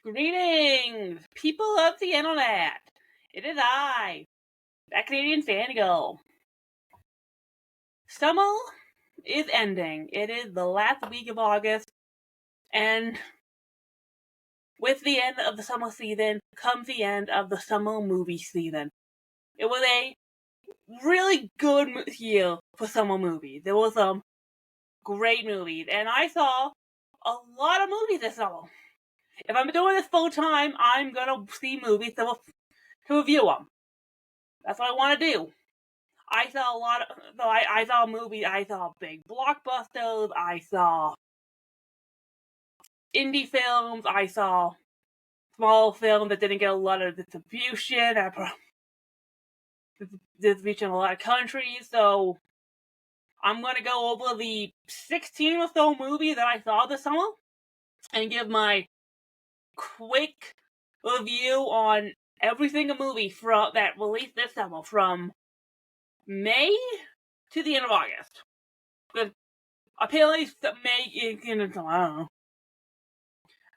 Greetings, people of the internet. It is I, that Canadian fangirl. Summer is ending. It is the last week of August, and with the end of the summer season comes the end of the summer movie season. It was a really good year for summer movies. There were some great movies, and I saw a lot of movies this summer. If I'm doing this full time, I'm gonna see movies to review them. That's what I want to do. I saw a lot of. So I saw movies. I saw big blockbusters. I saw indie films. I saw small films that didn't get a lot of distribution. Distribution in a lot of countries. So I'm going to go over the 16 or so movies that I saw this summer and give my quick review on every single movie that released this summer from May to the end of August. Because apparently May is I don't know.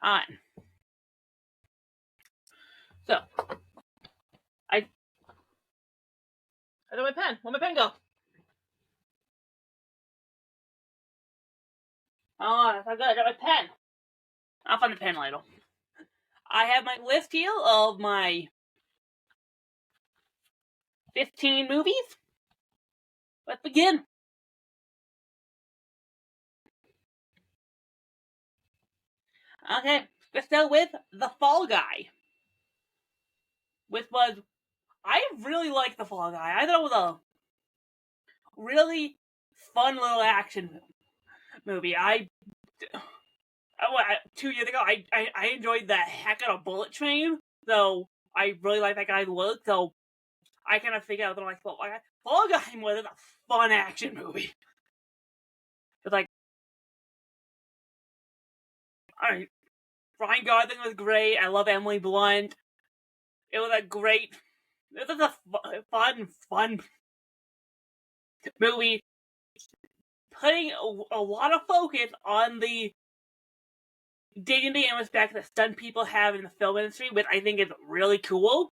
Alright. So I got my pen. Where'd my pen go? Oh, that's not good. I got my pen. I'll find the pen later. I have my list here of my 15 movies. Let's begin. Okay, let's start with The Fall Guy. I really liked The Fall Guy. I thought it was a really fun little action movie. 2 years ago, I enjoyed the heck out of Bullet Train, so I really like that guy's work, so I kind of figured out that like Fall Guy was a fun action movie. It's like, alright, Ryan Gosling was great. I love Emily Blunt. It was a fun movie, putting a lot of focus on the dignity and respect that stunt people have in the film industry, which I think is really cool.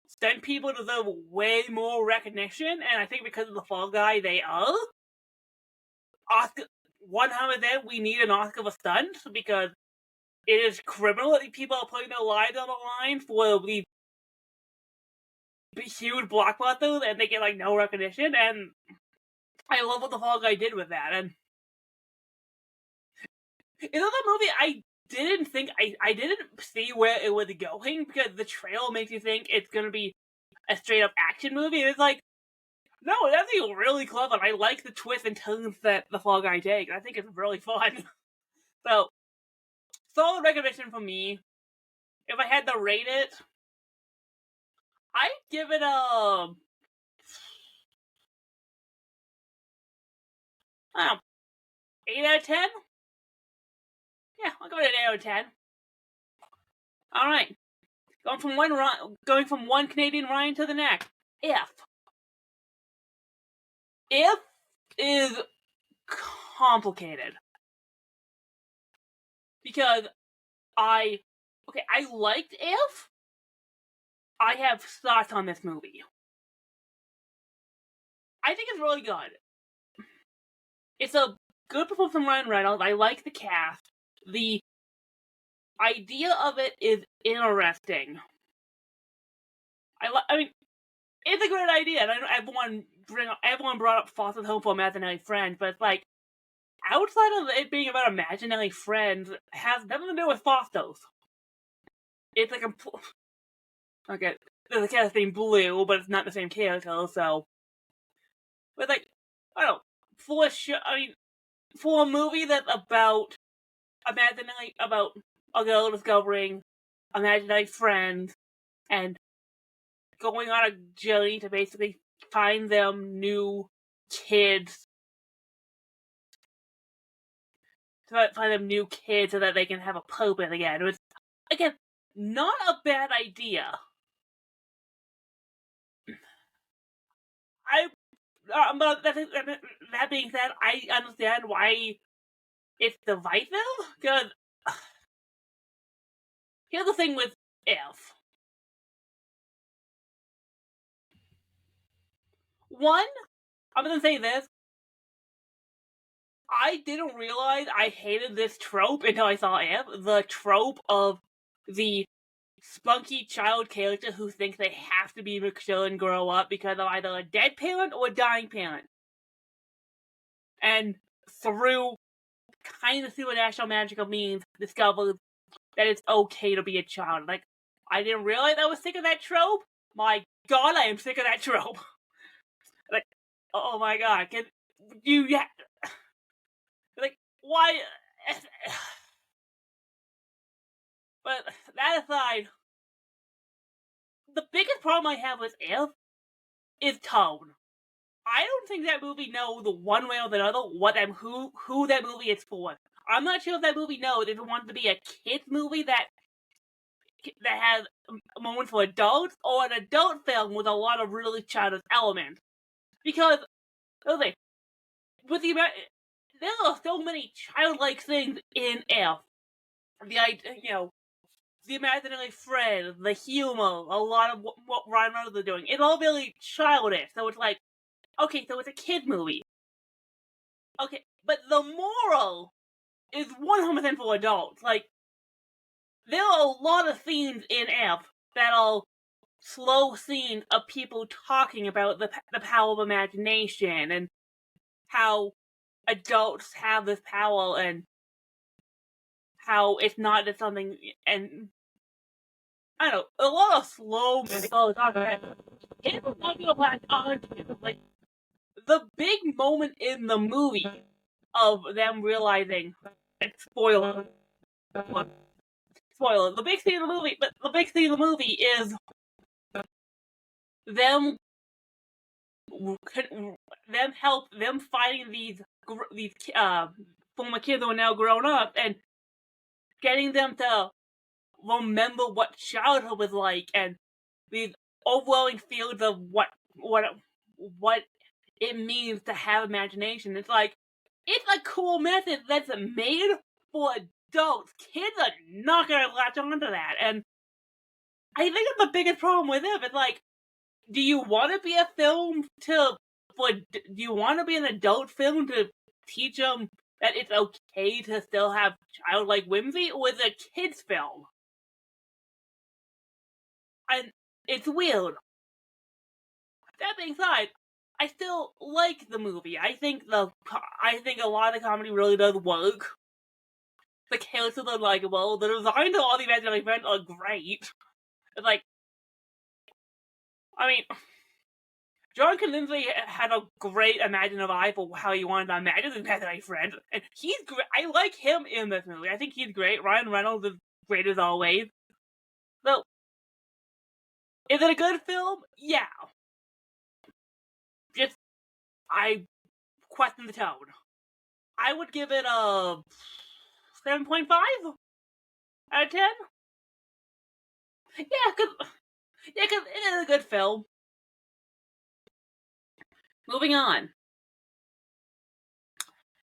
Stunt people deserve way more recognition, and I think because of The Fall Guy, they are. Oscar, 100%, we need an Oscar for stunts, because it is criminal that people are putting their lives on the line for these huge blockbusters, and they get like no recognition, and I love what The Fall Guy did with that. And another movie I didn't see where it was going, because the trailer makes you think it's gonna be a straight up action movie, and it's like, no, it's actually really clever. I like the twists and turns that The Fall Guy takes. I think it's really fun. So, solid recognition for me. If I had to rate it, I'd give it a 8 out of 10? Yeah, I'll go with an 8 out of 10. Alright. Going from one Canadian Ryan to the next. If is complicated. Because I liked If. I have thoughts on this movie. I think it's really good. It's a good performance from Ryan Reynolds. I like the cast. The idea of it is interesting. I mean, it's a great idea. And I know everyone brought up Foster's Home for Imaginary Friends, but it's like, outside of it being about imaginary friends, it has nothing to do with Foster's. It's like okay, there's a character named Blue, but it's not the same character, so. But like, I don't know, for a movie that's about a girl discovering imaginary friends and going on a journey to basically find them new kids. So that they can have a purpose again. It was, again, not a bad idea. But that being said, I understand why it's divisive, because Here's the thing with F. One, I'm gonna say this. I didn't realize I hated this trope until I saw F. The trope of the spunky child character who thinks they have to be mature and grow up because of either a dead parent or a dying parent. And through kind of supernatural magical means, discovered that it's okay to be a child. Like, I didn't realize I was sick of that trope. My god, I am sick of that trope. Like, oh my god, can you... Like, why... But that aside, the biggest problem I have with Elf is tone. I don't think that movie knows one way or the other who that movie is for. I'm not sure if that movie knows if it wants to be a kids movie that has moments for adults or an adult film with a lot of really childish elements. Because, okay, with there are so many childlike things in Elf. The imaginary friend, the humor, a lot of what Ryan Reynolds is doing. It's all really childish. So it's like, okay, so it's a kid movie. Okay, but the moral is 100% for adults. Like, there are a lot of scenes in F that are slow scenes of people talking about the power of imagination and how adults have this power and how it's not just something, and I don't know, a lot of slow musical talk about it. It's not gonna latch on to. Like, the big moment in the movie of them realizing, spoiler, the big scene of the movie, but the big scene of the movie is them fighting these former kids who are now grown up and getting them to remember what childhood was like and these overwhelming feelings of what it means to have imagination. It's like, it's a cool method that's made for adults. Kids are not gonna latch onto that, and I think that's the biggest problem with it. It's like, do you want to be a film do you want to be an adult film to teach them that it's okay to still have childlike whimsy, or is it a kids film? And it's weird. That being said, I still like the movie. I think a lot of the comedy really does work. The characters are likable. The designs of all the imaginary friends are great. It's like, I mean, John Krasinski had a great imaginative eye for how he wanted to imagine his imaginary friend, and he's great. I like him in this movie. I think he's great. Ryan Reynolds is great as always. So, is it a good film? Yeah. Just, I question the tone. I would give it a 7.5 out of 10. Yeah, cause it is a good film. Moving on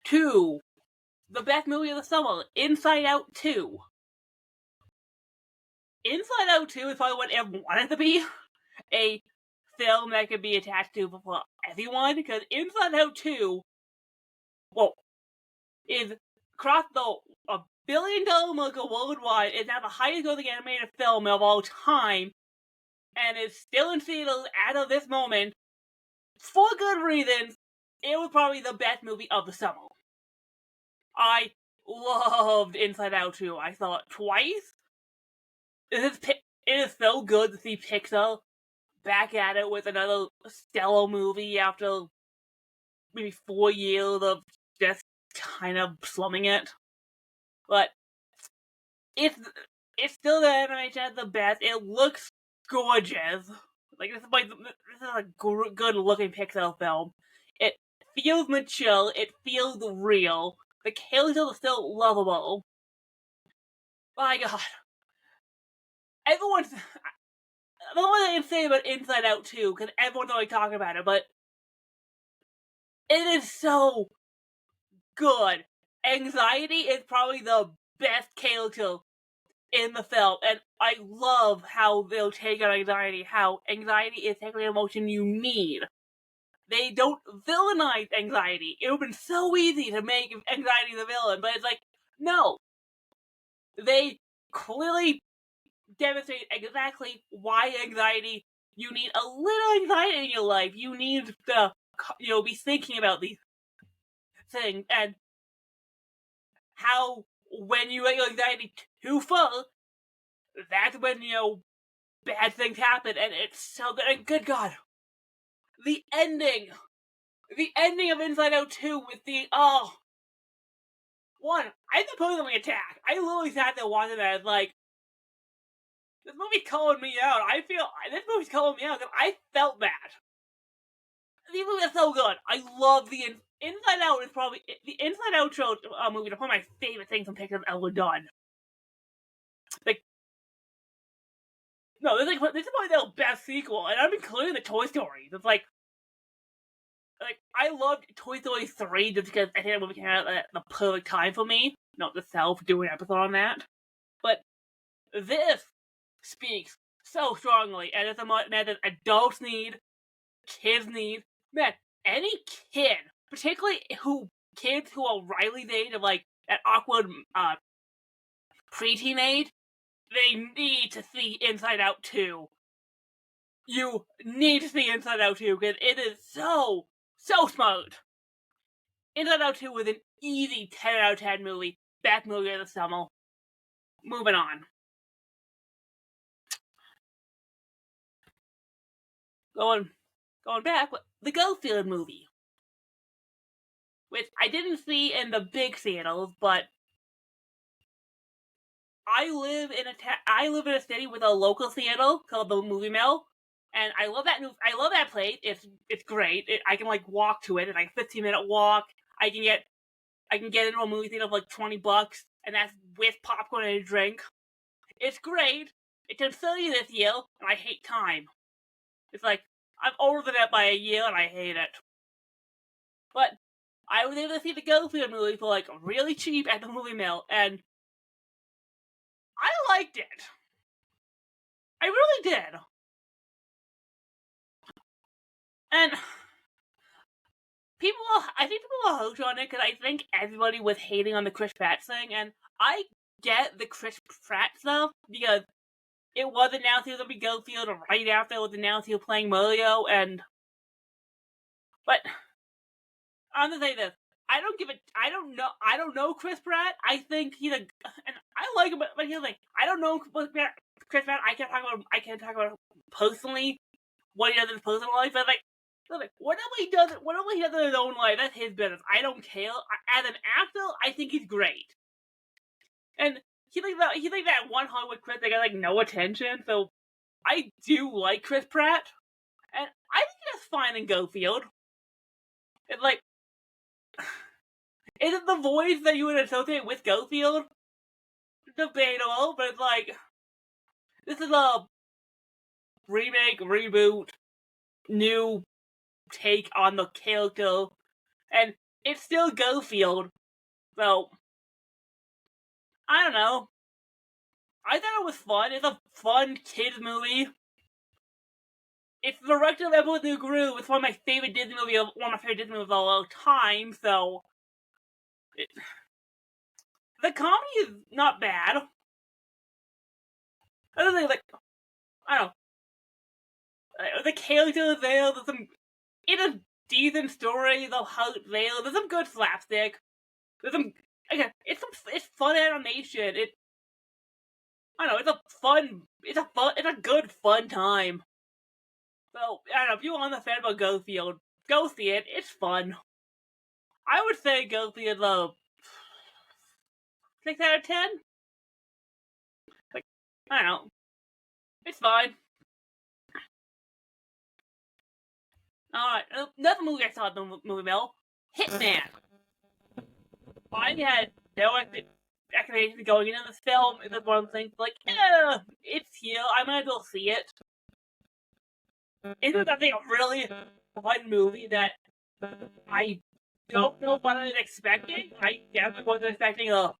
to the best movie of the summer, Inside Out 2. Inside Out 2 is probably what everyone wanted to be. A film that could be attached to for everyone, because Inside Out 2, is across the $1 billion market worldwide. It's now the highest grossing animated film of all time, and is still in theaters as of this moment. For good reasons, it was probably the best movie of the summer. I loved Inside Out 2. I saw it twice. It is so good to see Pixar back at it with another stellar movie after maybe 4 years of just kind of slumming it. But it's still the animation at the best. It looks gorgeous. Like, this is a good looking Pixar film. It feels mature. It feels real. The characters are still lovable. My god. Everyone's... I don't know what I can say about Inside Out 2, because everyone's already talking about it, but it is so good. Anxiety is probably the best character in the film, and I love how they'll take on anxiety, how anxiety is technically an emotion you need. They don't villainize anxiety. It would have been so easy to make anxiety the villain, but it's like, no. They clearly demonstrate exactly why anxiety, you need a little anxiety in your life. You need to, be thinking about these things, and how when you let your anxiety too full, that's when, bad things happen, and it's so good. And good God, the ending of Inside Out 2 with one, I supposedly attack. I literally sat there watching that, like, this movie's calling me out. This movie's calling me out because I felt bad. These movies are so good. I love the Inside Out is probably the Inside Out movie. Is one of my favorite things from Pixar ever done. Like, no, this is probably their best sequel, and I'm including the Toy Stories. It's like I loved Toy Story 3 just because I think that movie came out at the perfect time for me. Not the self doing an episode on that, but this speaks so strongly, and it's a man that adults need, kids need. Man, any kid, particularly kids who are Riley's age of like that awkward preteen age, they need to see Inside Out 2. You need to see Inside Out 2 because it is so smart. Inside Out 2 was an easy 10 out of 10 movie. Best movie of the summer. Moving on. Going back, the Garfield movie. Which I didn't see in the big theaters, but I live in a city with a local theater called the Movie Mill, and I love that place. It's great. I can like walk to it. It's like a 15-minute walk. I can get into a movie theater for like $20, and that's with popcorn and a drink. It's great. It's in Philly this year, and I hate time. It's like I'm over that by a year, and I hate it. But I was able to see the Garfield movie for like really cheap at the Movie Mill, and I liked it. I really did. And I think people were hooked on it because I think everybody was hating on the Chris Pratt thing, and I get the Chris Pratt stuff because it was announced he was going to be Garfield, and right after it was announced he was playing Mario, but I'm gonna say this. I don't know Chris Pratt. I think and I like him, but here's the thing. I don't know Chris Pratt. I can't talk about personally what he does in his personal life, but whatever he does in his own life, that's his business. I don't care. As an actor, I think he's great. And he thinks that one Hollywood Chris that got like no attention. So I do like Chris Pratt, and I think that's fine in Garfield. It's like, is it the voice that you would associate with Garfield? Debatable, but it's like, this is a remake, reboot, new take on the character, and it's still Garfield, so I don't know. I thought it was fun. It's a fun kids movie. It's the director of Emperor's New Groove. It's one of my favorite Disney movies of all time. So the comedy is not bad. I don't think I don't know. The characters there. It's a decent story. The heart there. There's some good slapstick. There's some. Again, it's fun animation. I don't know, it's a good fun time. So, I don't know, if you're on the fan of Garfield, go see it, it's fun. I would say Garfield, 6 out of 10? Like, I don't know. It's fine. Alright, another movie I saw at the Movie Mill, Hitman. I had no expectations going into this film. It's one of the things like, it's here, I might as well see it. It's I think a really fun movie that I don't know what I was expecting. I definitely wasn't expecting that.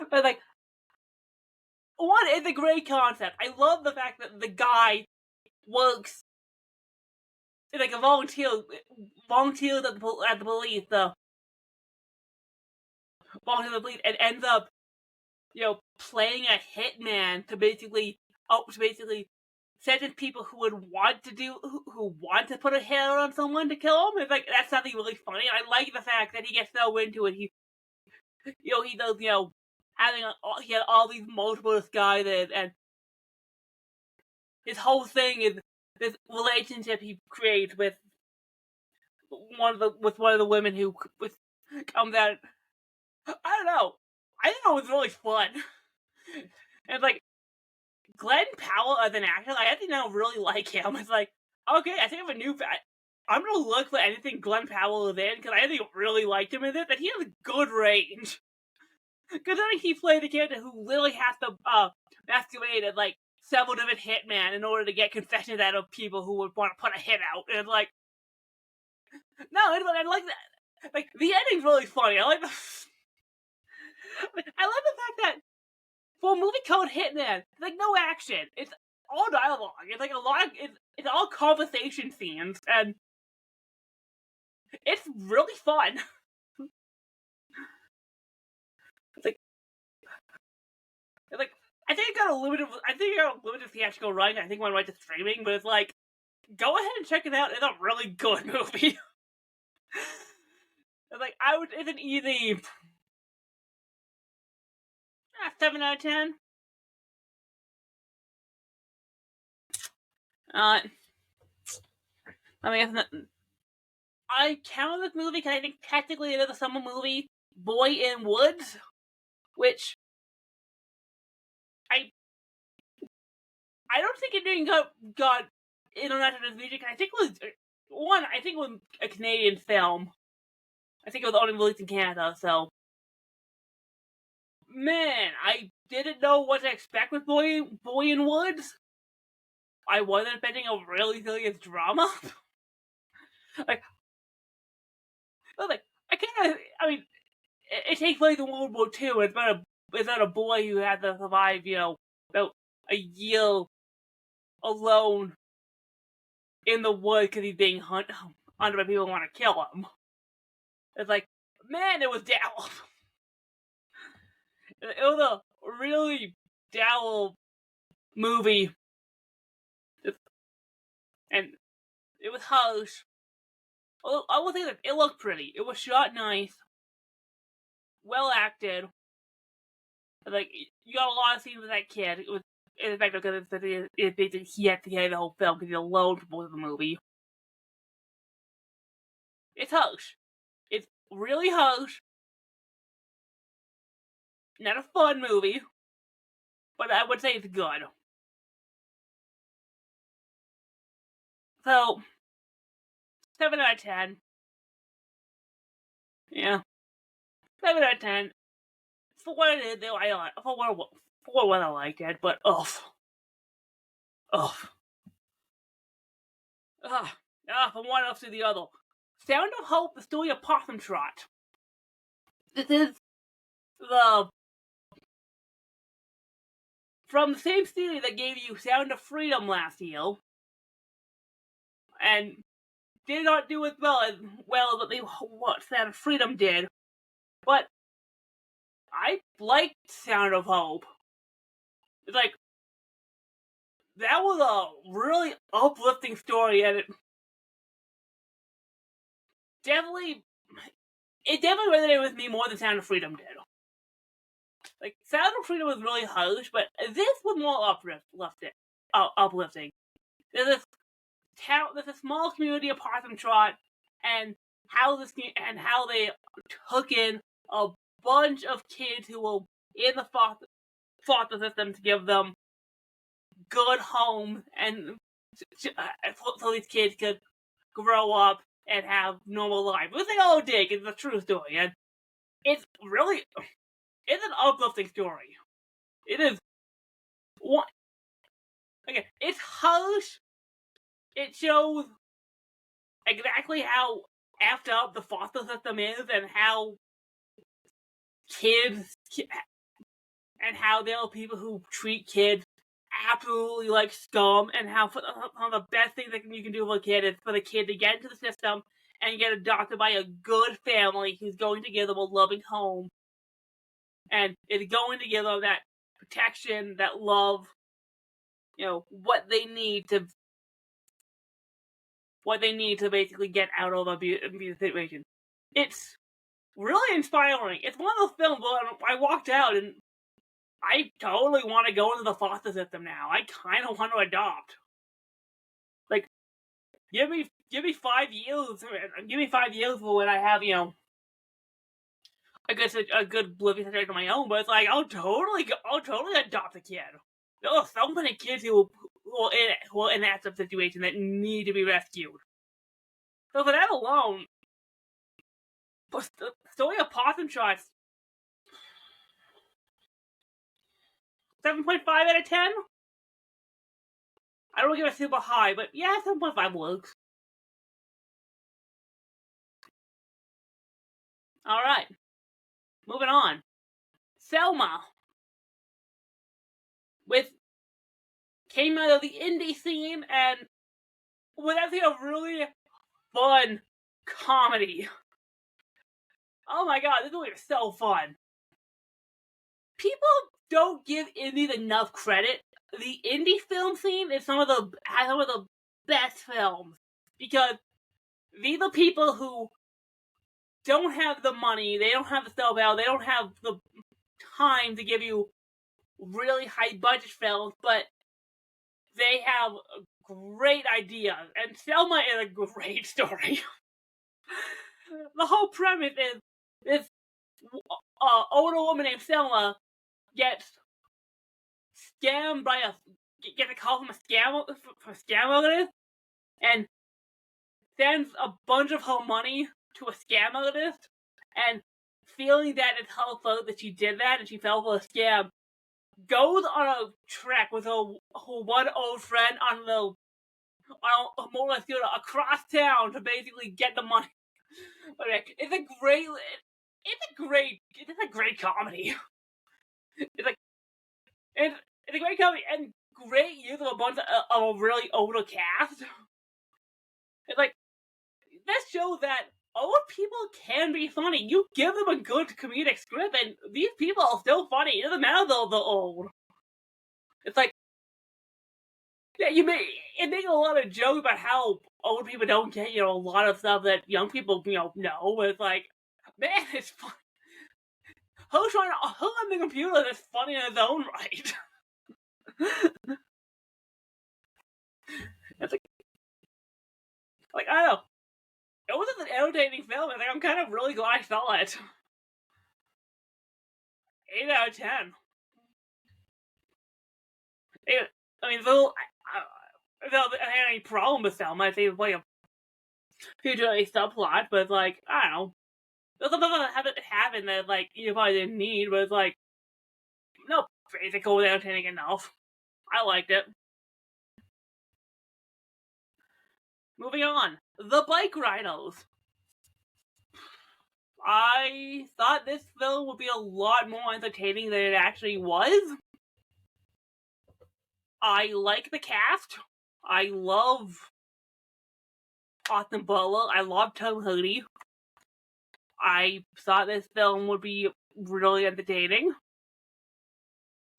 But like, one, it's a great concept. I love the fact that the guy works like a volunteer at the police, and ends up, playing a hitman to basically sentence people who would want to put a hit on someone to kill him. It's like, that's something really funny. And I like the fact that he gets so into it. He does, he had all these multiple disguises, and his whole thing is this relationship he creates with one of the women who comes out. I don't know. I thought it was really fun. And it's like, Glenn Powell as an actor, I actually now really like him. It's like, okay, I think I have a new. I'm gonna look for anything Glenn Powell is in, because I think I really liked him in this, and he has a good range. Considering he played a character who literally has to masquerade as like several different hitmen in order to get confessions out of people who would want to put a hit out. And it's like, no, I like that. Like, the ending's really funny. I like the fact that for a movie called Hitman, it's like no action. It's all dialogue. It's like it's all conversation scenes, and it's really fun. It's like I think it got a limited theatrical run. I think when I went to streaming, but it's like, go ahead and check it out. It's a really good movie. It's like, it's an easy 7 out of 10. I count this movie because I think technically it is a summer movie, Boy in Woods, which I don't think it didn't got international music. I think it was a Canadian film. I think it was only released in Canada, so. Man, I didn't know what to expect with Boy in Woods. I wasn't expecting a really serious drama. It takes place in World War II. It's about a boy who had to survive, about a year alone in the woods because he's being hunted by people who want to kill him. It's like, man, it was down. It was a really dour movie. And it was harsh. Although, I will say that it looked pretty. It was shot nice. Well acted. Like, you got a lot of scenes with that kid. It was effective because he had to carry the whole film because he's alone for most of the movie. It's harsh. It's really harsh. Not a fun movie, but I would say it's good. So, 7 out of 10. Yeah. 7 out of 10. For what it is, though, for what I liked it, but from one off to the other. Sound of Hope, the story of Possum Trot. This is from the same studio that gave you Sound of Freedom last year, and did not do as well as what Sound of Freedom did, but I liked Sound of Hope. It's like, that was a really uplifting story, and it definitely resonated with me more than Sound of Freedom did. Like, Sound of Freedom was really harsh, but this was more uplifting. There's a small community of Possum Trot, and how they took in a bunch of kids who were in the foster system to give them good homes, and so these kids could grow up and have normal lives. Which they all did. It's a true story, and it's an uplifting story. It is one. Okay, it's harsh. It shows exactly how effed up the foster system is, and how kids and how there are people who treat kids absolutely like scum, and how one of the best things that you can do for a kid is for the kid to get into the system and get adopted by a good family who's going to give them a loving home and is going to give them that protection, that love, what they need to basically get out of abuse situation. It's really inspiring. It's one of those films where I walked out and I totally want to go into the foster system now. I kind of want to adopt. Like, give me 5 years. Give me 5 years for when I have a good living situation of my own. But it's like I'll totally adopt a kid. There are so many kids who are in that situation that need to be rescued. So for that alone, the story of Possum Shots, 7.5 out of 10? I don't give it super high, but yeah, 7.5 works. Alright. Moving on. Thelma. Came out of the indie scene and was actually a really fun comedy. Oh my god, this movie is so fun. People don't give indies enough credit. The indie film scene is some of the best films because these are people who don't have the money, they don't have the sell value, they don't have the time to give you really high budget films, but they have great ideas, and Thelma is a great story. The whole premise is this older woman named Thelma gets scammed by gets a call from a scam artist, and sends a bunch of her money to a scam artist, and feeling that it's her fault that she did that and she fell for a scam, goes on a trek with her one old friend on a motor scooter across town to basically get the money. It's a great comedy. It's a great comedy and great use of a bunch of a really older cast. It's like, this shows that old people can be funny. You give them a good comedic script, and these people are still funny. It doesn't matter though they're old. It's like, yeah, it makes a lot of jokes about how old people don't get, a lot of stuff that young people, know. But it's like, man, it's fun. Who's on the computer that's funny in its own right? It's like, I don't know. It wasn't an entertaining film. I think I'm kind of really glad I saw it. 8 out of 10. I mean, though, if I had any problem with Thelma, I'd say it was like a future subplot, but it's like, I don't know. There's something that happened that, like, you probably didn't need, but it's like, no, basic was entertaining enough. I liked it. Moving on. The Bike Rhinos. I thought this film would be a lot more entertaining than it actually was. I like the cast. I love Austin Butler. I love Tom Hardy. I thought this film would be really entertaining.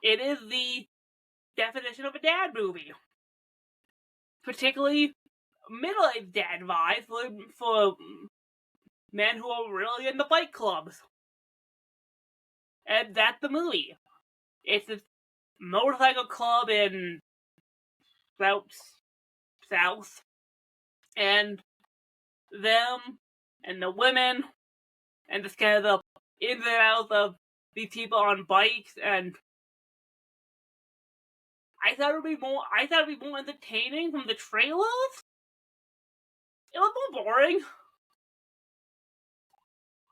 It is the definition of a dad movie. Particularly middle-aged dad vibes for men who are really into bike clubs. And that's the movie. It's this motorcycle club in South. And them and the women and just kind of the ins and outs of these people on bikes, and I thought it would be more entertaining from the trailers. It was more boring.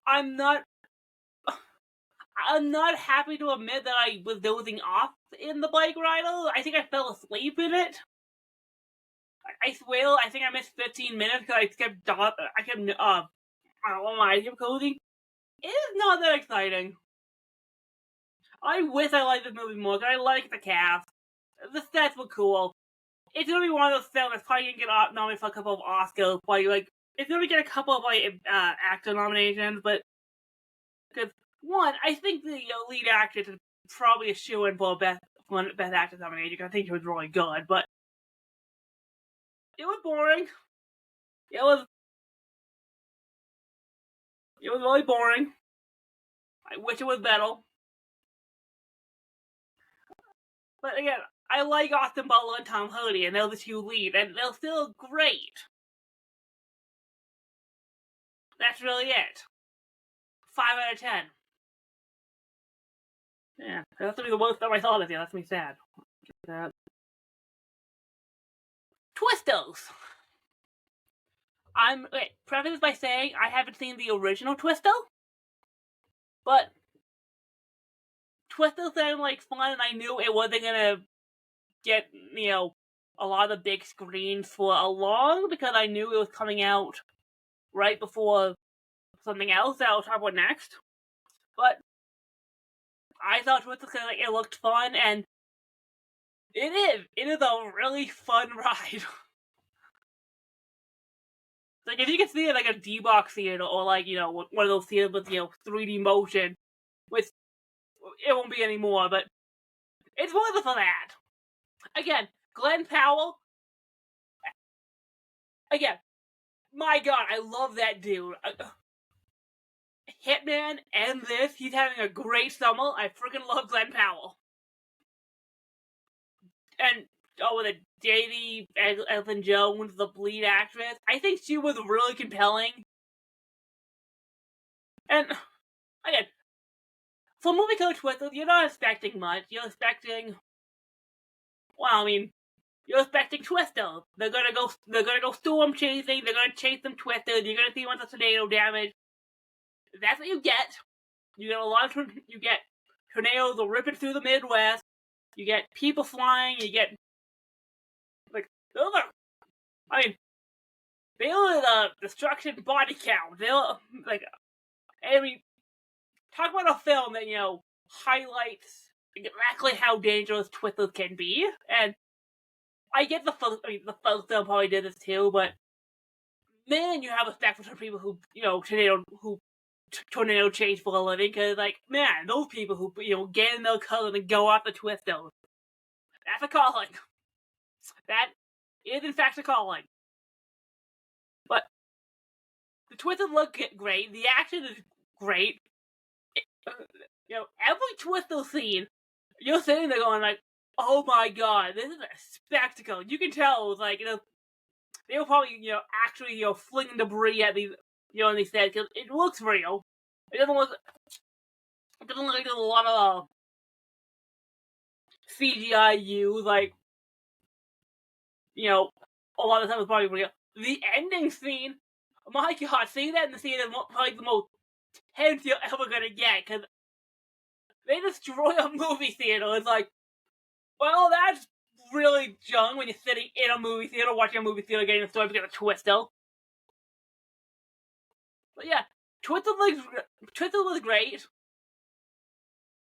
I'm not happy to admit that I was dozing off in the bike ride. I think I fell asleep in it. I swear, I think I missed 15 minutes because I kept closing. It is not that exciting. I wish I liked this movie more, because I like the cast. The sets were cool. It's gonna be one of those films that's probably gonna get nominated for a couple of Oscars. Probably, like, it's gonna get a couple of, like, actor nominations, but because one, I think the lead actress is probably a shoo-in for best actress nomination, because I think she was really good, but it was boring. It was really boring. I wish it was better. But again, I like Austin Butler and Tom Hardy, and they're the two lead, and they're still great. That's really it. 5 out of 10. Yeah, that's gonna be the worst time I saw this year. That's me sad. Twistos. Preface this by saying I haven't seen the original Twisto, but Twisto sounded like fun, and I knew it wasn't gonna get, a lot of big screens for a long, because I knew it was coming out right before something else that I'll talk about next. But I thought Twisto it looked fun, and it is. It is a really fun ride. Like, if you can see it like a D-Box theater, or like, one of those theaters with, 3D motion, which it won't be anymore, but it's worth it for that. Again, Glenn Powell. Again, my god, I love that dude. Hitman and this, he's having a great summer. I freaking love Glenn Powell. And with Davy Elton Jones, the lead actress, I think she was really compelling. And again, for a movie called Twister, you're not expecting much. You're expecting, you're expecting Twister. They're gonna go storm chasing. They're gonna chase them Twister. You're gonna see a bunch of tornado damage. That's what you get. You get tornadoes ripping through the Midwest. You get people flying. You get they are the destruction body count. They're talk about a film that highlights exactly how dangerous Twister can be. And I get the first film probably did this too, but man, you have respect for people who tornado chase for a living, because man, those people who get in their car and go off the Twister, that's a calling. That is in fact a calling. But the Twister look great. The action is great. Every Twister scene, you're sitting there going oh my god, this is a spectacle. You can tell, they were probably, actually, flinging debris at these, in these sets, because it looks real. It doesn't look like there's a lot of CGI used, a lot of time is probably real. The ending scene, my god, seeing that in the scene is probably the most tense you're ever gonna get, because they destroy a movie theater. It's well, that's really junk when you're sitting in a movie theater, watching a movie theater, getting a story because of Twister. But yeah, Twister was great.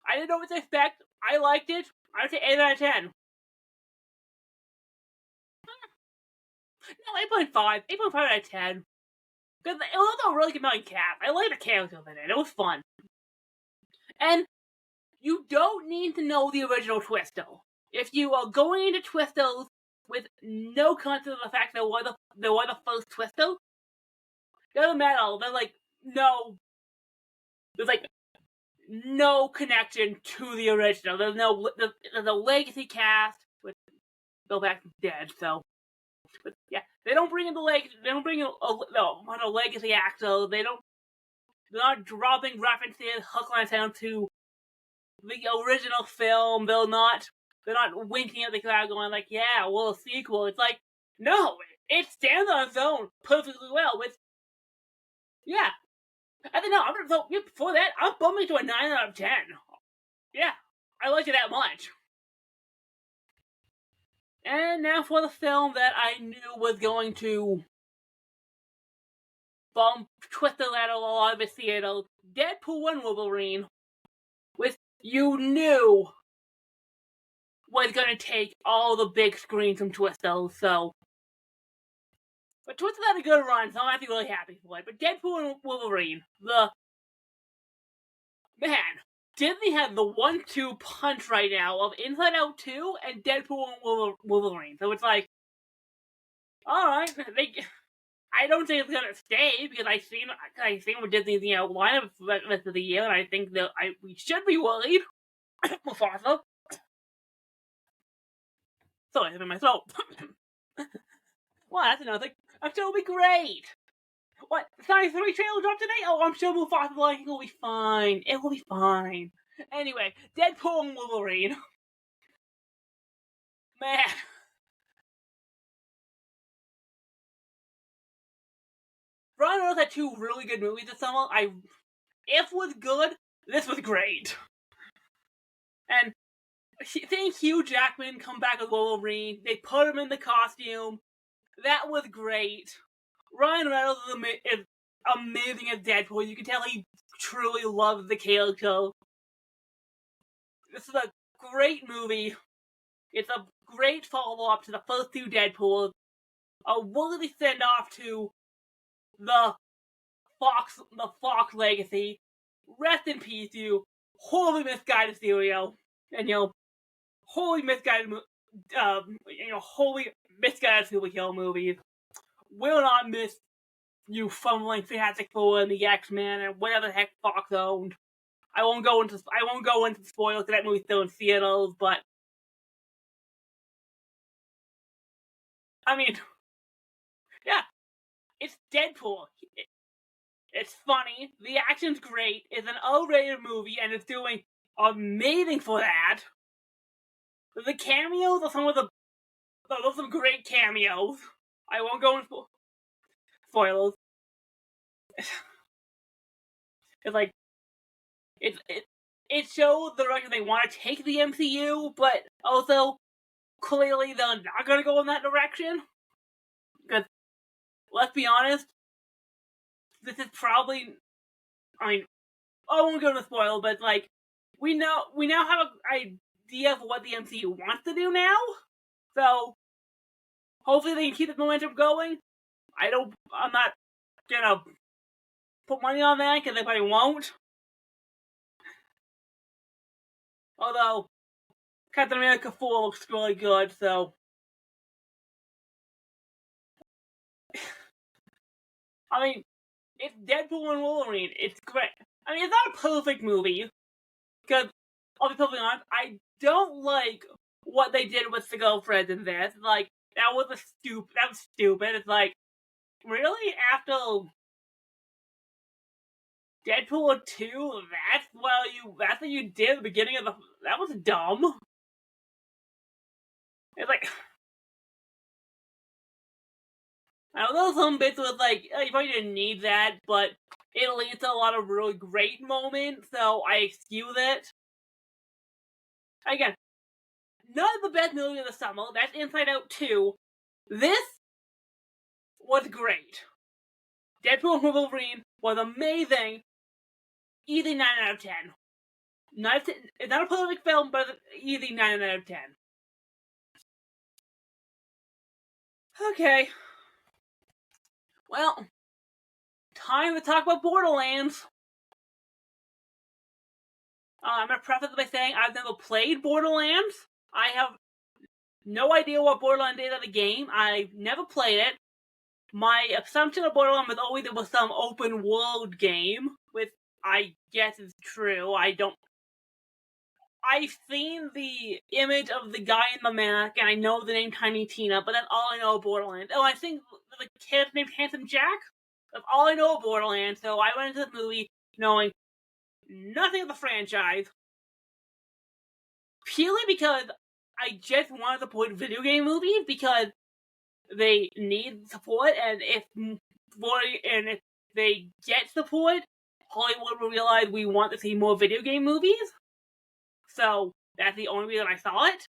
I didn't know what to expect. I liked it. I would say 8 out of 10. No, 8.5. 8.5 out of 10. Because it was a really compelling cast. I liked the characters in it. It was fun. And you don't need to know the original Twister. If you are going into Twisters with no concept of the fact that there were the first Twister, it doesn't matter. There's no connection to the original. There's a legacy cast, which Bill Paxton's dead, so. But yeah, they don't bring in a legacy actor. They're not dropping references, hook, line, sound to the original film. They're not winking at the crowd going yeah, well, a sequel. It's no, it stands on its own perfectly well. Yeah. I don't know, before that, I'm bumping to a 9 out of 10. Yeah, I like it that much. And now for the film that I knew was going to bump Twister out of a lot of its theater, Deadpool Wolverine. Which, you knew was gonna take all the big screens from Twisto, so. But Twisto had a good run, so I'm actually really happy for it. But Deadpool and Wolverine, man, Disney has the 1-2 punch right now of Inside Out 2 and Deadpool and Wolverine. So it's like, alright, I don't think it's gonna stay because I've seen what Disney's lineup for the rest of the year, and I think that we should be worried. Mufasa. Sorry, I'm in my throat. Well, that's another thing. I'm sure it'll be great. What? Sonic 3 trailer dropped today? Oh, I'm sure Mufasa like it will be fine. It will be fine. Anyway, Deadpool and Wolverine. Man. Ryan Reynolds had 2 really good movies this summer. If was good, this was great. And seeing Hugh Jackman come back as Wolverine, they put him in the costume. That was great. Ryan Reynolds is amazing as Deadpool. You can tell he truly loves the character. This is a great movie. It's a great follow-up to the first 2 Deadpools. A worthy send-off to the Fox legacy. Rest in peace, you wholly misguided studio. And, wholly misguided, wholly misguided superhero movies. Will not miss you fumbling Fantastic Four and the X-Men and whatever the heck Fox owned. I won't go into spoilers because that movie's still in theaters, but I mean, yeah, it's Deadpool. It's funny. The action's great. It's an R-rated movie, and it's doing amazing for that. The cameos are those are some great cameos. I won't go into spoilers. It's like it shows the direction they want to take the MCU, but also clearly they're not going to go in that direction. Because let's be honest, this is probably. I mean, I won't go into spoil, but like we now have an idea of what the MCU wants to do now. So hopefully they can keep the momentum going. I'm not gonna put money on that because they probably won't. Although Captain America 4 looks really good, so I mean, it's Deadpool and Wolverine. It's great. I mean, it's not a perfect movie because I'll be perfectly honest. I don't like what they did with the girlfriend in this. Like that was stupid. It's like really after Deadpool 2, that's what you did at the beginning of that was dumb. It's like I know some bits was like, oh, you probably didn't need that, but it leads to a lot of really great moments, so I excuse it. Again, not the best movie of the summer. That's Inside Out 2. This was great. Deadpool and Wolverine was amazing. Easy 9 out of 10. It's not a perfect film, but easy 9 out of 10. Okay. Well, time to talk about Borderlands. I'm going to preface by saying I've never played Borderlands. I have no idea what Borderlands is as a game. I've never played it. My assumption of Borderlands was always it was some open world game, which I guess is true. I've seen the image of the guy in the mask, and I know the name Tiny Tina, but that's all I know of Borderlands. Oh, I think the kid named Handsome Jack? That's all I know of Borderlands, so I went into the movie knowing nothing of the franchise. Purely because I just wanted to support video game movies, because they need support, and if they get support, Hollywood will realize we want to see more video game movies. So that's the only reason I saw it.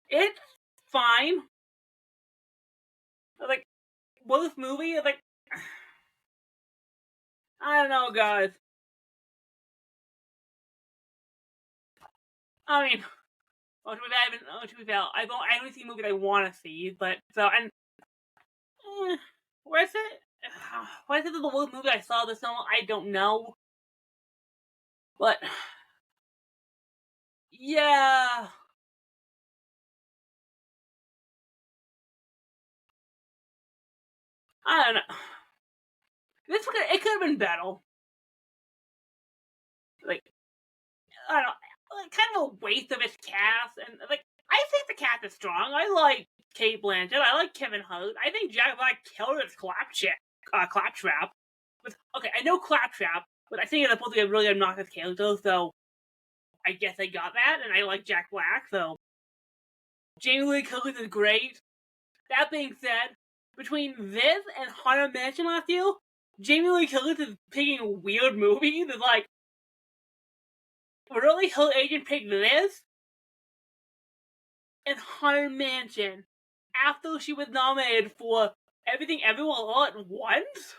It's fine. Like, well, this movie is like, I don't know, guys. I mean, I've only seen movies I want to see, but so and where's it? What is it? The worst movie I saw this summer? I don't know, but yeah, I don't know. It could have been better. Like I don't know, like, kind of a waste of its cast, and like I think the cast is strong. I like Kate Blanchett. I like Kevin Hart. I think Jack Black killed his Claptrap. Okay, I know Claptrap, but I think it's supposed to be a really obnoxious character, so I guess I got that, and I like Jack Black, so Jamie Lee Curtis is great. That being said, between this and Haunted Mansion last year, Jamie Lee Curtis is picking weird movies. It's like, really, her agent picked this and Haunted Mansion after she was nominated for Everything Everywhere All at Once?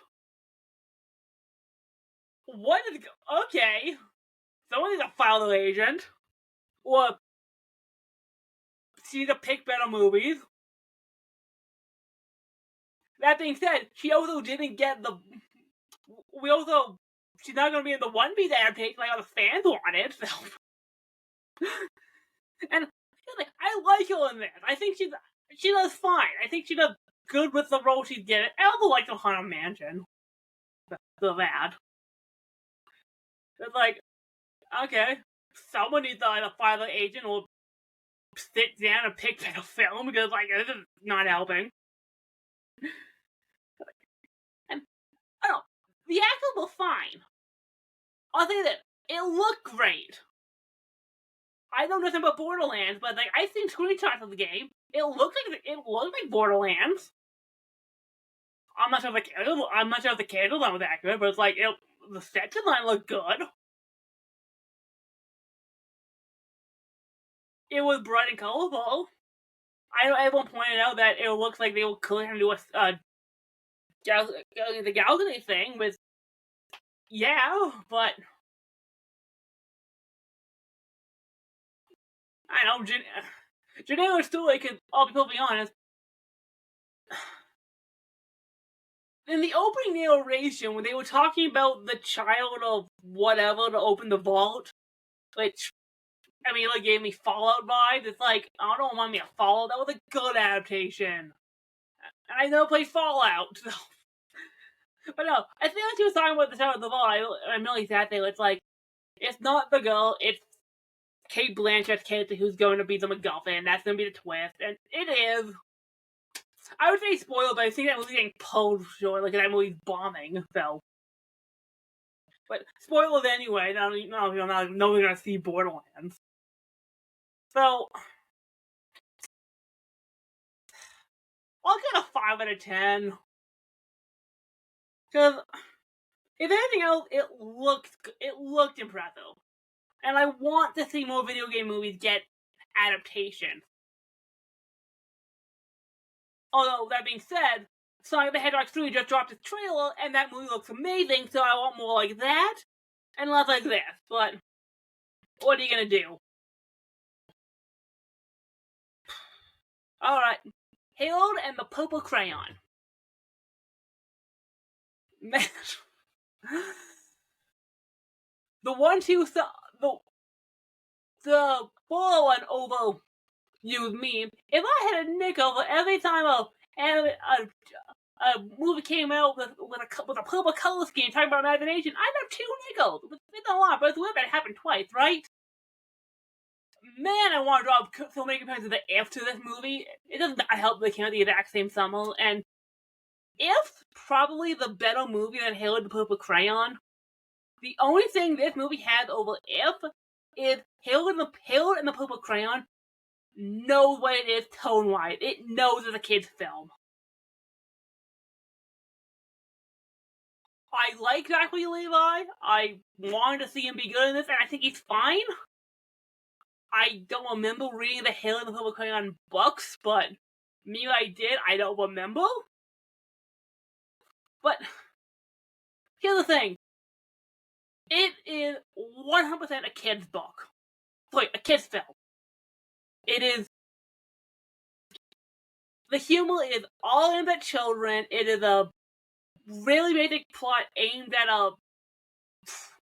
What is... Okay. Someone needs to file their agent. Or she needs to pick better movies. That being said, she also didn't get the... She's not going to be in the One Piece adaptation like all the fans wanted, so... And I like her in this. I think she does fine. I think she does good with the role she's getting. I also like the Haunted Mansion. So that. It's like, okay, someone needs to either fire the agent or sit down and pick better film because, like, this is not helping. And, I don't know, the actors were fine. I'll say that, it looked great. I know nothing about Borderlands, but, like, I've seen screenshots of the game. It looked like Borderlands. I'm not sure if the character design was accurate, but it's like, the set design looked good. It was bright and colorful. I know everyone pointed out that it looks like they were clearly do the Galaxy thing with, yeah, but I know Janelle still, like, I'll be totally honest. In the opening narration, when they were talking about the child of whatever to open the vault, which, I mean, it gave me Fallout vibes. It's like, I don't want me a Fallout. That was a good adaptation. And I never played Fallout, so. But no, I think like she was talking about the child of the vault. I'm really sad thing. It's like, it's not the girl, it's Kate Blanchett's character who's going to be the MacGuffin. That's going to be the twist. And it is. I would say spoiled, but I think that movie's getting pulled short. Like, that movie's bombing, so. But spoilers anyway. No one's going to see Borderlands. So, I'll get a 5 out of 10. Because, if anything else, it looked impressive. And I want to see more video game movies get adaptations. Although, that being said, Sonic the Hedgehog 3 just dropped its trailer, and that movie looks amazing, so I want more like that, and less like this. But, what are you gonna do? Alright. Harold and the Purple Crayon. Man. The one who saw the one over used meme. If I had a nickel for every time a movie came out with a purple color scheme talking about imagination, I'd have 2 nickels. It's a lot, but it's weird that it happened twice, right? Man, I want to draw filmmaking compared to the If to this movie. It does not help they came out the exact same summer, and If probably the better movie than Harold the Purple Crayon. The only thing this movie has over If is Harold and the Purple Crayon knows what it is tone-wise. It knows it's a kid's film. I like Zachary Levi. I wanted to see him be good in this, and I think he's fine. I don't remember reading the Harold and the Purple Crayon books, but maybe I did. I don't remember. But here's the thing. It is 100% a kid's book. like a kids film. It is. The humor is all aimed at children. It is a really basic plot aimed at a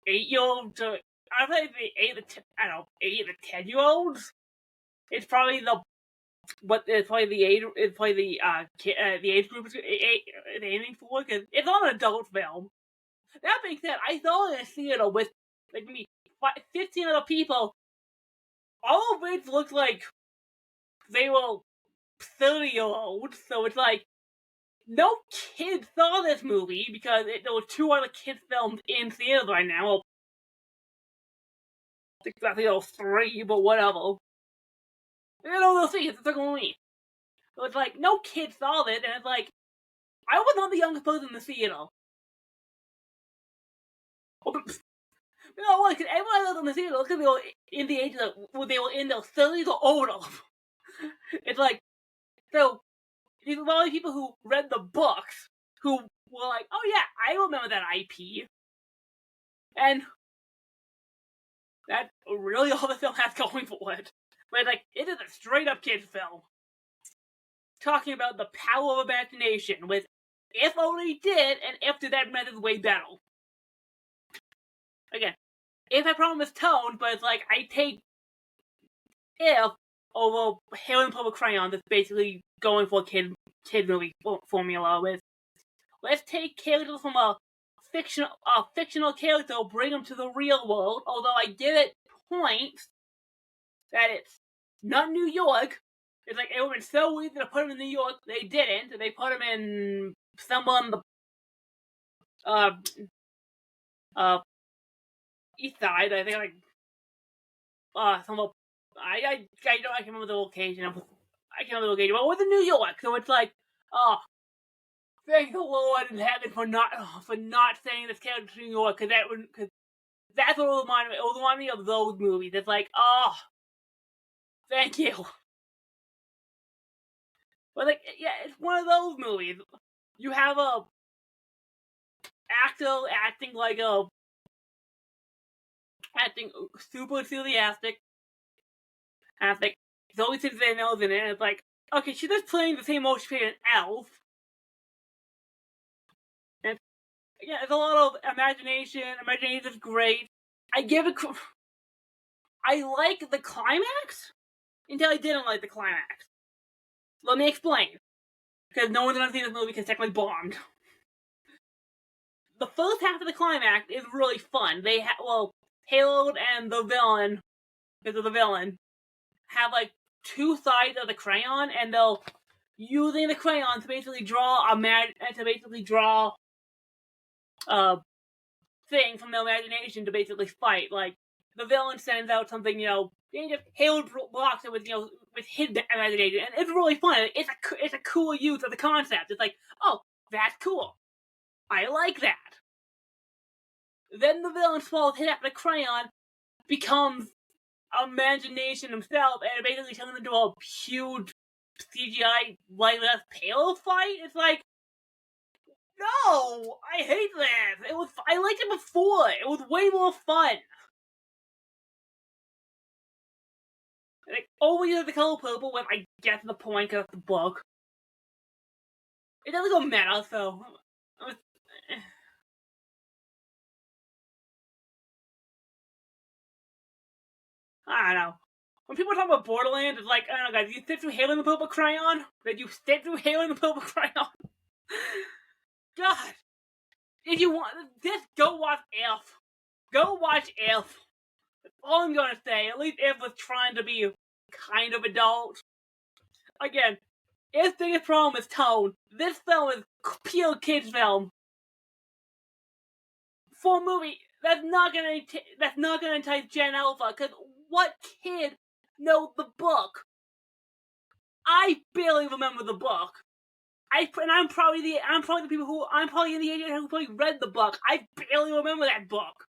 8-year-old to, I don't know, 8 to 10-year-olds. It's probably the age. It's probably the age group is aiming for, because it's not an adult film. That being said, I saw it in a theater with like maybe 15 other people, all of which looked like they were 30-year-olds. So it's like no kid saw this movie because there were 2 other kids films in theaters right now. Well, I think there was 3, but whatever. They'll see. It's a movie. So it's like no kid saw it, and it's like I was not the youngest person in the theater. You know what? Because everyone else in the theater looked like they were in the age of they were in their 30s or older. It's like, so these were all people who read the books who were like, oh yeah, I remember that IP. And that's really all the film has going for it. But like, it is a straight up kids film. Talking about the power of imagination with if only did, and if did that method way better. Again, if I promise tone, but it's like I take if over Hailing Public Crayon that's basically going for a kid movie formula with let's take characters from a fictional character, bring them to the real world, although I give it points that it's not New York. It's like it would have been so easy to put them in New York. They didn't. They put them in somewhere on the east side. I think somewhere. I can't remember the location. I can't remember the location, but it was in New York. So it's like, thank the Lord in heaven for not saying this character to New York, because that's what it reminded me. It reminded me of those movies. It's like, thank you. But like, yeah, it's one of those movies. You have a actor acting super enthusiastic. Zoe Saldana's in it, and it's like, okay, she's just playing the same role she played in Elf. And yeah, it's a lot of imagination. Imagination is great. I like the climax until I didn't like the climax. Let me explain. Because no one's gonna see this movie because technically bombed. The first half of the climax is really fun. Halo and the villain, because of the villain, have like 2 sides of the crayon, and they'll using the crayon to basically draw thing from their imagination to basically fight. Like the villain sends out something, Halo blocks it with hidden imagination, and it's really fun. It's a cool use of the concept. It's like, oh, that's cool. I like that. Then the villain falls hit after the crayon, becomes imagination himself, and it basically turns into a huge CGI lightless pale fight. It's like, no, I hate this. I liked it before. It was way more fun. Like, always the color purple when I get to the point because of the book. It doesn't go meta, so I don't know. When people talk about Borderlands, it's like, I don't know, guys, did you sit through Hailing the Purple Crayon? Did you sit through Hailing the Purple Crayon? God. If you want, just go watch Elf. Go watch Elf. That's all I'm gonna say. At least Elf was trying to be kind of adult. Again, Elf's biggest problem is tone. This film is pure kids film. For a movie that's not gonna entice Gen Alpha, because what kid knows the book? I barely remember the book. I'm probably the people who I'm probably in the age who probably read the book. I barely remember that book.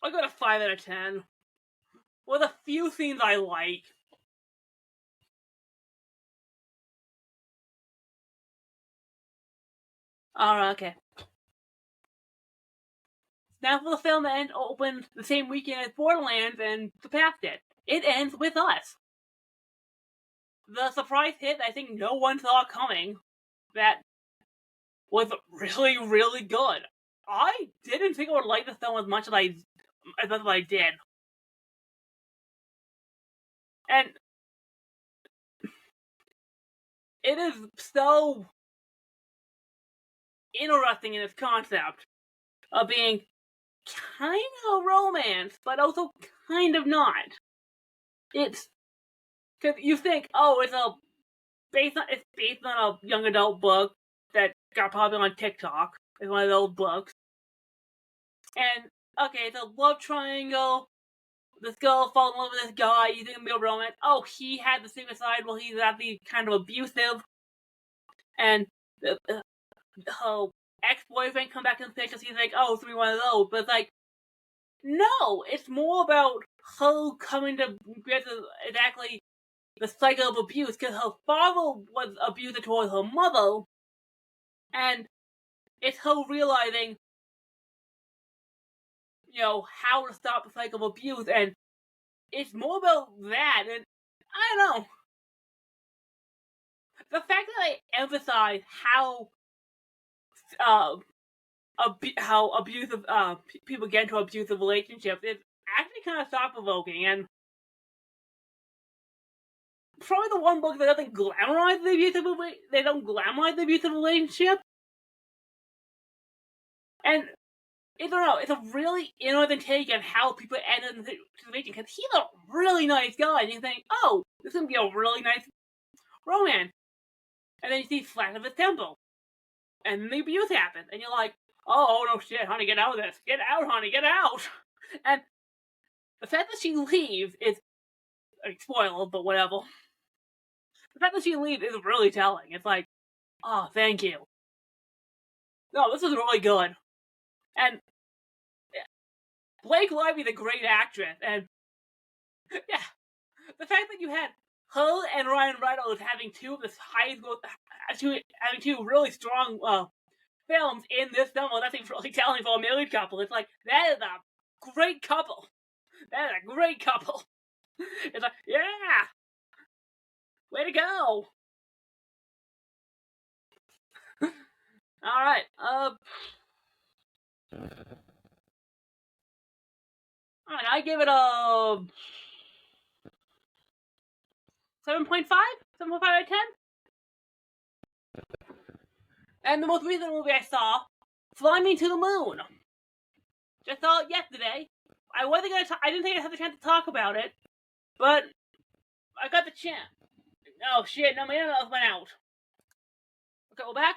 I got a 5 out of 10. With a few scenes I like. Alright, okay. Now for the film that opened the same weekend as Borderlands and surpassed it. It ends with us. The surprise hit I think no one saw coming that was really, really good. I didn't think I would like this film as much as I did. And it is so interesting in its concept of being kind of a romance, but also kind of not. It's because you think, oh, it's based on a young adult book that got popular on TikTok. It's one of those books, and okay, it's a love triangle. This girl falls in love with this guy. You think it'll be a romance? Oh, he had the same side. Well, he's actually kind of abusive, and her ex-boyfriend come back in the picture. He's like, oh, it's gonna be one of those. But it's like, no, it's more about her coming to grips with exactly the cycle of abuse, because her father was abusive towards her mother, and it's her realizing, how to stop the cycle of abuse, and it's more about that, and I don't know. The fact that I emphasize how abusive people get into abusive relationships is actually kind of thought-provoking, and probably the one book that doesn't glamorize the abusive relationship. And it's a really interesting take on how people end in the situation, because he's a really nice guy, and you think, oh, this is going to be a really nice romance. And then you see flash of his temple. And then the abuse happens, and you're like, oh no shit, honey, get out of this. Get out, honey, get out. And the fact that she leaves is, spoiler, but whatever. The fact that she leaves is really telling. It's like, oh, thank you. No, this is really good. And Blake Lively's a great actress, and yeah, the fact that you had her and Ryan Reynolds having two of the highest growth, having two really strong films in this film, well, that's really telling for a married couple. It's like, that is a great couple. That is a great couple. It's like, yeah, way to go. All right, I give it a 7.5? 7.5 out of 10? And the most recent movie I saw, Fly Me to the Moon. Just saw it yesterday. I didn't think I'd have the chance to talk about it, but I got the chance. Oh shit, no, my internet went out. Okay, we're back,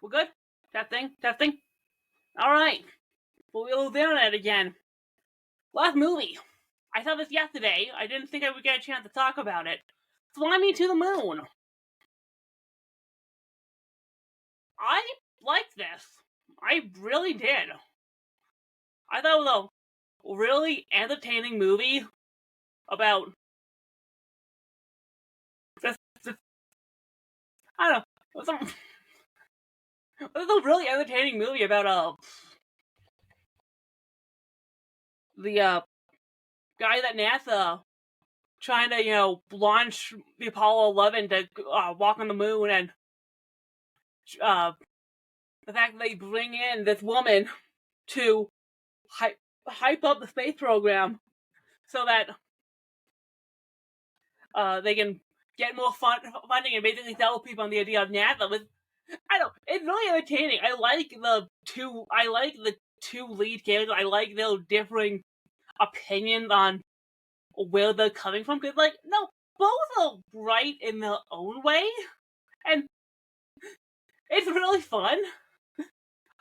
we're good? Testing. Alright, we'll do it again. Last movie. I saw this yesterday. I didn't think I would get a chance to talk about it. Fly Me to the Moon. I liked this. I really did. I thought it was a really entertaining movie about this I don't know. It was a really entertaining movie about the guy at NASA trying to launch the Apollo 11 to walk on the moon, and the fact that they bring in this woman to hype up the space program so that they can get more funding and basically sell people on the idea of NASA. It's really entertaining. I like the two lead characters. I like their differing opinions on where they're coming from. Because, no, both are right in their own way. And it's really fun.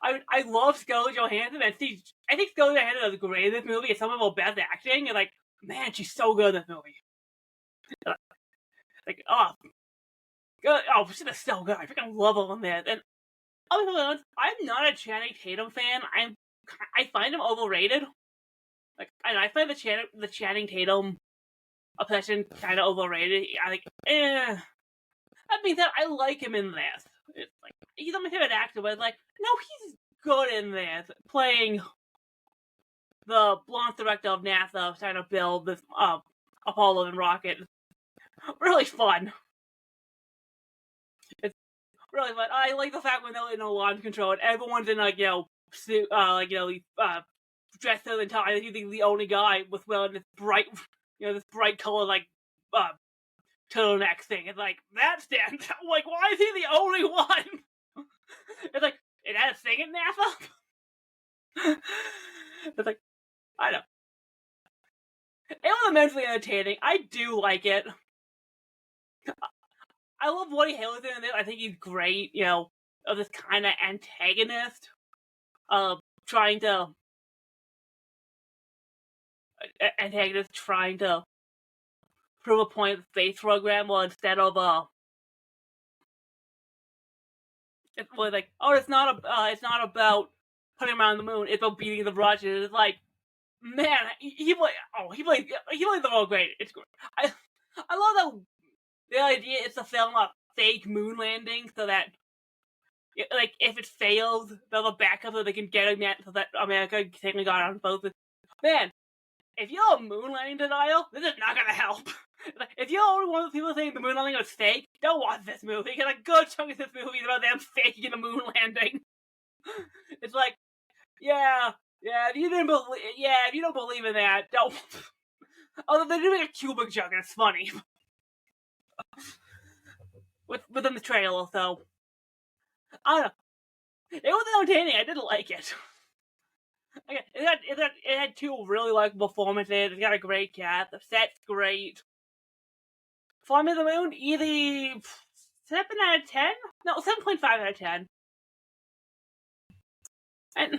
I love Scarlett Johansson. And I think Scarlett Johansson is great in this movie. It's some of her best acting. And, man, she's so good in this movie. She's so good. I freaking love her in this. And I'll be honest, I'm not a Channing Tatum fan. I find him overrated. And I find the Channing Tatum obsession kind of overrated. That being said, I like him in this. It's he's not my favorite actor, but no, he's good in this, playing the launch director of NASA trying to build this Apollo and rocket. Really fun. It's really fun. I like the fact when they're in a launch control and everyone's in suit, dressed in tie. He's the only guy with wearing this bright, this bright color turtleneck thing. It's like that stands. Like, why is he the only one? It's like it had a thing at NASA. It's like I don't. It was immensely entertaining. I do like it. I love Woody Harrelson in this. I think he's great. Of this kind of antagonist, trying to prove a point of the space program. Well, instead of it was like, oh, it's not about putting him on the moon. It's about beating the Russians. It's like, man, he played the role great. It's great. I love the idea. It's a film of fake moon landing, so that like if it fails, they'll have a backup so they can get it so that America technically got on both. Man, if you're a moon landing denial, this is not gonna help. If you're only one of the people saying the moon landing was fake, don't watch this movie, because a good chunk of this movie is about them faking the moon landing. It's like, if you don't believe in that, don't. Although they're doing a Kubrick joke, and it's funny. Within the trailer, so I don't know. It was entertaining. I didn't like it. Okay, it had two really likable performances. It got a great cast. The set's great. Fly Me to the Moon, either 7 out of 10? No, 7.5 out of 10. And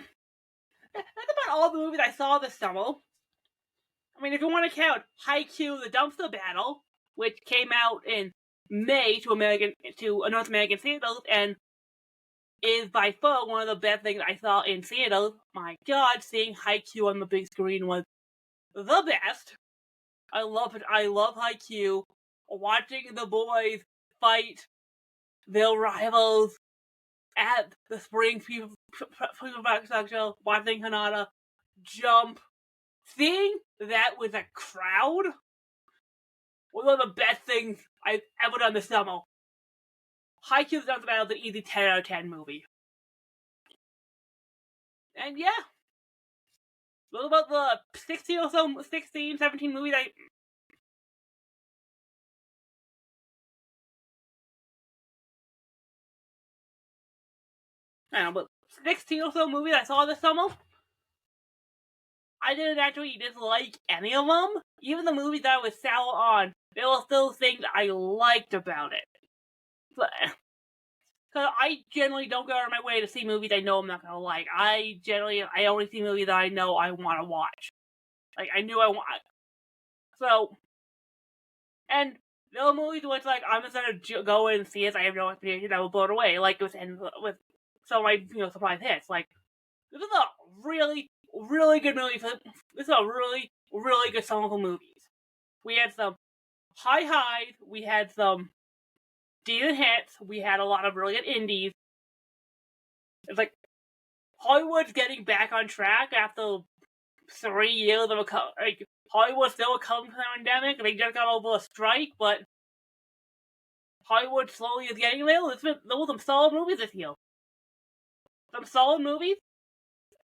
that's about all the movies I saw this summer. I mean, if you want to count Haikyu, The Dumpster Battle, which came out in May to North American theaters, and is by far one of the best things I saw in theaters. My God, seeing Haikyu on the big screen was the best. I love it. I love Haikyu. Watching the boys fight their rivals at the Spring Prefecture show, watching Hanada jump, seeing that with a crowd was one of the best things I've ever done this summer. Haikyu The Dumpster Battle is an easy 10 out of 10 movie. And yeah. What about the 17 movies I don't know, but 16 or so movies I saw this summer? I didn't actually dislike any of them. Even the movies that I was sour on, there were still things I liked about it. Because I generally don't go out of my way to see movies I know I'm not going to like. I only see movies that I know I want to watch. Like, I knew I want. So, and there were movies which, like, I'm just going to go in and see it. I have no expectation. I was blown away. Like, with some of my, surprise hits. Like, this is a really, really good movie. This is a really, really good summer for movies. We had some high highs. We had some decent hits. We had a lot of really good indies. It's like Hollywood's getting back on track after 3 years of Hollywood's still recovering from the pandemic. They just got over a strike, but Hollywood slowly is getting there. There were some solid movies this year. Some solid movies.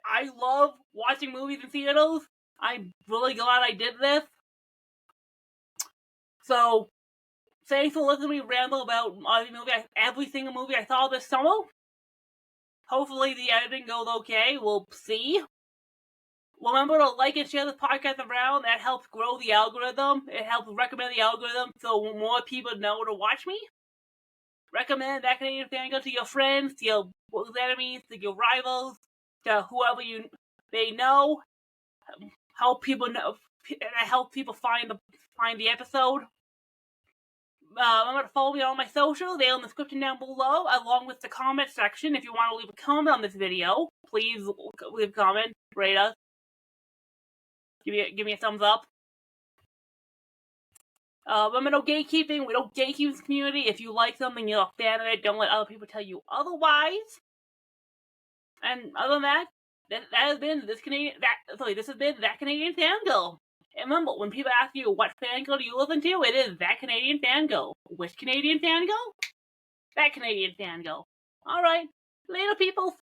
I love watching movies in theaters. I'm really glad I did this. So, thanks for listening to me ramble about every single movie I saw this summer. Hopefully the editing goes okay. We'll see. Remember to like and share this podcast around. That helps grow the algorithm. It helps recommend the algorithm so more people know to watch me. Recommend That Canadian Fangirl to your friends, to your enemies, to your rivals, to whoever they know. Help people know. Help people find the episode. Remember to follow me on my socials. They're in the description down below, along with the comment section. If you want to leave a comment on this video, please leave a comment, rate us, give me a thumbs up. Remember, no gatekeeping. We don't gatekeep this community. If you like something, you're a fan of it, don't let other people tell you otherwise. And other than that, This has been That Canadian Fangirl. And remember, when people ask you what fangirl do you listen to, it is That Canadian Fangirl. Which Canadian Fangirl? That Canadian Fangirl. Alright, later people.